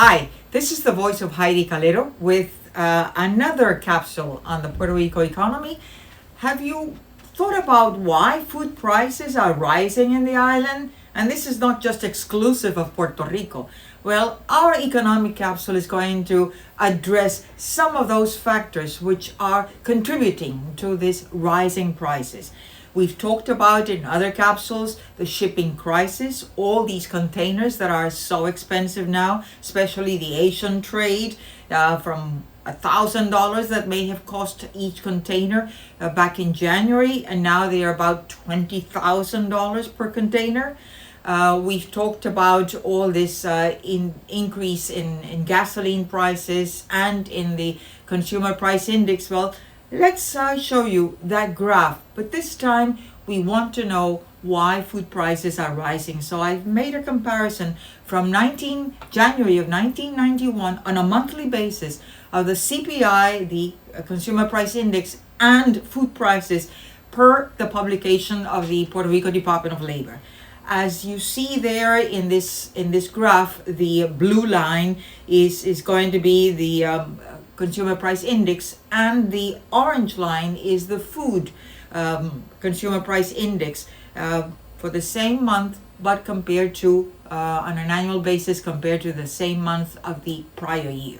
Hi, this is the voice of Heidie Calero with another capsule on the Puerto Rico economy. Have you thought about why food prices are rising in the island? And this is not just exclusive of Puerto Rico. Well, our economic capsule is going to address some of those factors which are contributing to these rising prices. We've talked about in other capsules the shipping crisis, all these containers that are so expensive now, especially the Asian trade, from $1,000 that may have cost each container back in January, and now they are about $20,000 per container. We've talked about all this increase in gasoline prices and in the consumer price index. Well, let's show you that graph, but this time we want to know why food prices are rising. So I've made a comparison from January of 1991 on a monthly basis of the CPI, the Consumer Price Index, and food prices per the publication of the Puerto Rico Department of Labor. As you see there in this graph, the blue line is going to be the Consumer Price Index, and the orange line is the food Consumer Price Index for the same month, but compared to on an annual basis compared to the same month of the prior year.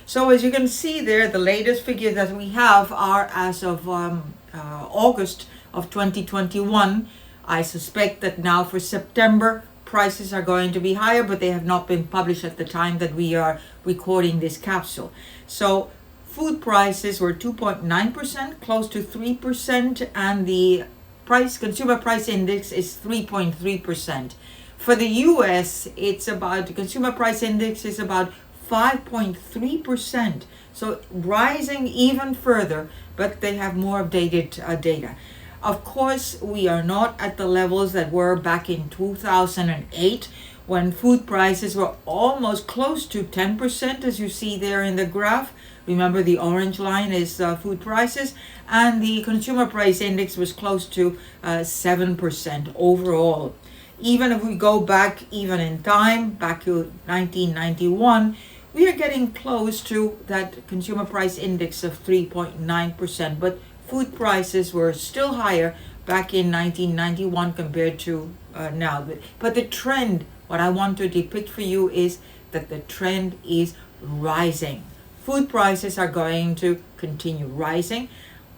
So as you can see there, the latest figures that we have are as of August of 2021. I suspect that now for September, prices are going to be higher, but they have not been published at the time that we are recording this capsule. So food prices were 2.9%, close to 3%, and the consumer price index is 3.3%. For the US, the consumer price index is about 5.3%. So rising even further, but they have more updated data. Of course, we are not at the levels that were back in 2008 when food prices were almost close to 10%, as you see there in the graph. Remember, the orange line is food prices, and the consumer price index was close to 7% overall. Even if we go back even in time, back to 1991, we are getting close to that consumer price index of 3.9%, but food prices were still higher back in 1991 compared to now. But the trend, what I want to depict for you is that the trend is rising. Food prices are going to continue rising.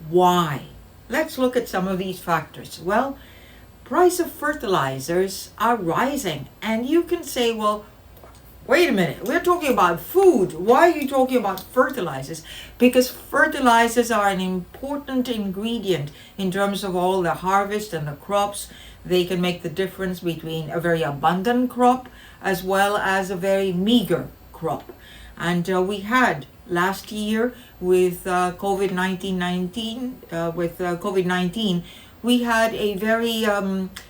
Why? Let's look at some of these factors. Well, price of fertilizers are rising. And you can say, well, wait a minute, we're talking about food. Why are you talking about fertilizers? Because fertilizers are an important ingredient in terms of all the harvest and the crops. They can make the difference between a very abundant crop as well as a very meager crop. And we had last year with COVID-19, we had a very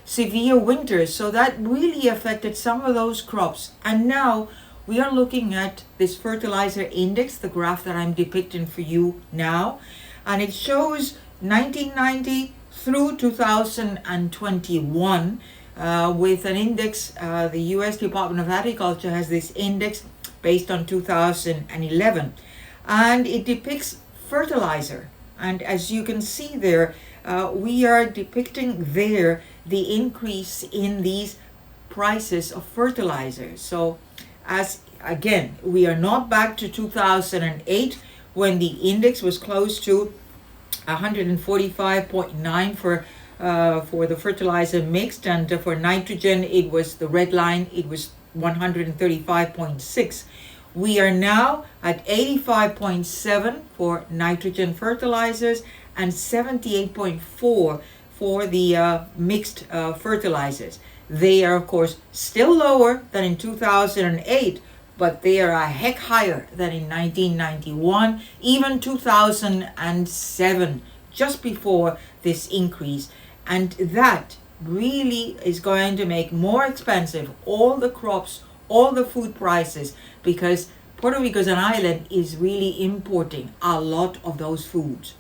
severe winter, so that really affected some of those crops. And now we are looking at this fertilizer index, the graph that I'm depicting for you now, and it shows 1990 through 2021 with an index. The U.S. Department of Agriculture has this index based on 2011, and it depicts fertilizer. And as you can see there, we are depicting there the increase in these prices of fertilizers. So as again, we are not back to 2008 when the index was close to 145.9 for the fertilizer mixed, and for nitrogen it was the red line, it was 135.6. We are now at 85.7 for nitrogen fertilizers and 78.4 for the mixed fertilizers. They are, of course, still lower than in 2008, but they are a heck higher than in 1991, even 2007, just before this increase. And that really is going to make more expensive all the crops, all the food prices, because Puerto Rico as an island is really importing a lot of those foods.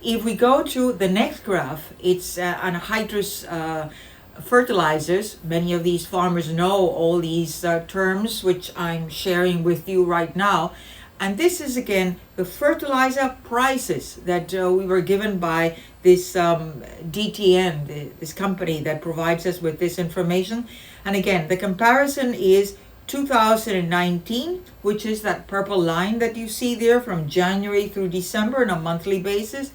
If we go to the next graph, it's anhydrous fertilizers. Many of these farmers know all these terms, which I'm sharing with you right now. And this is again the fertilizer prices that we were given by this DTN, this company that provides us with this information. And again, the comparison is 2019, which is that purple line that you see there from January through December on a monthly basis.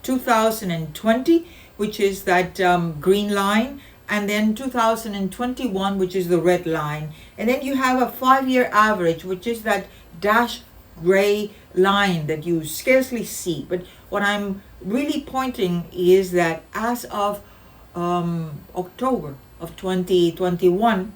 2020, which is that green line, and then 2021, which is the red line. And then you have a 5-year average, which is that dash gray line that you scarcely see. But what I'm really pointing is that as of October of 2021,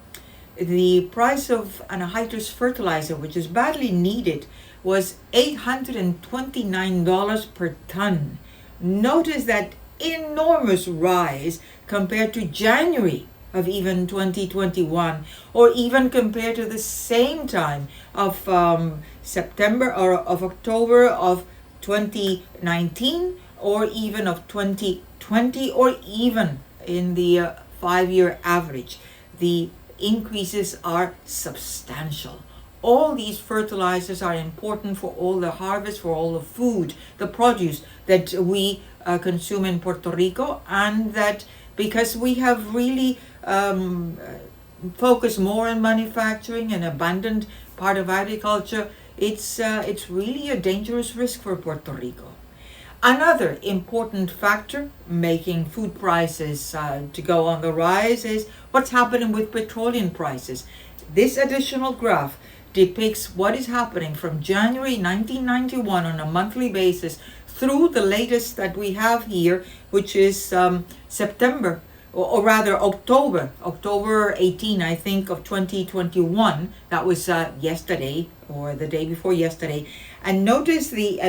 the price of anhydrous fertilizer, which is badly needed, was $829 per ton. Notice that enormous rise compared to January of even 2021, or even compared to the same time of September or of October of 2019, or even of 2020, or even in the 5-year average. The increases are substantial. All these fertilizers are important for all the harvest, for all the food, the produce that we consume in Puerto Rico, and that because we have really focused more on manufacturing and abandoned part of agriculture, it's really a dangerous risk for Puerto Rico. Another important factor making food prices to go on the rise is what's happening with petroleum prices. This additional graph depicts what is happening from January 1991 on a monthly basis through the latest that we have here, which is September, or rather October 18, I think, of 2021. That was yesterday, or the day before yesterday. And notice the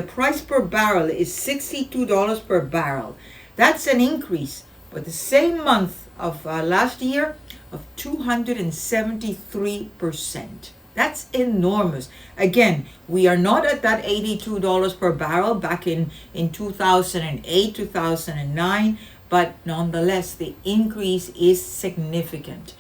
price per barrel is $62 per barrel. That's an increase, but the same month of last year of 273%. That's enormous. Again, we are not at that $82 per barrel back in 2008, 2009, but nonetheless, the increase is significant.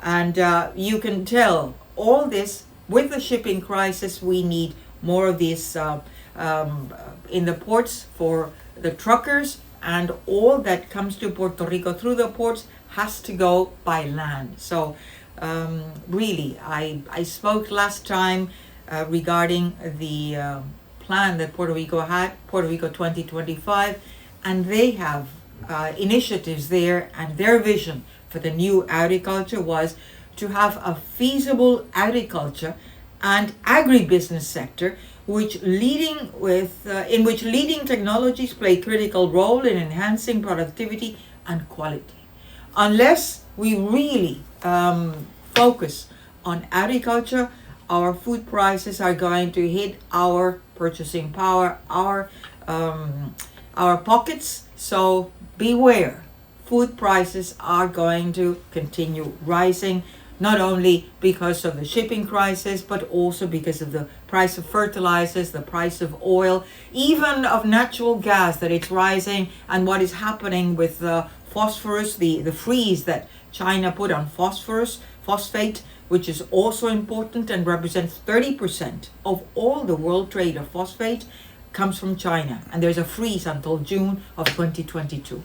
And you can tell all this with the shipping crisis. We need more of this in the ports for the truckers, and all that comes to Puerto Rico through the ports has to go by land. So really, I spoke last time regarding the plan that Puerto Rico had, Puerto Rico 2025, and they have initiatives there, and their vision for the new agriculture was to have a feasible agriculture and agribusiness sector in which leading technologies play a critical role in enhancing productivity and quality. Unless we really focus on agriculture, our food prices are going to hit our purchasing power, our pockets. So beware, food prices are going to continue rising, not only because of the shipping crisis, but also because of the price of fertilizers, the price of oil, even of natural gas, that it's rising, and what is happening with the phosphorus, the freeze that China put on phosphate, which is also important and represents 30% of all the world trade of phosphate, comes from China. And there's a freeze until June of 2022.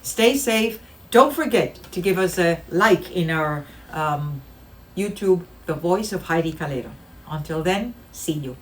Stay safe. Don't forget to give us a like in our YouTube, The Voice of Heidie Calero. Until then, see you.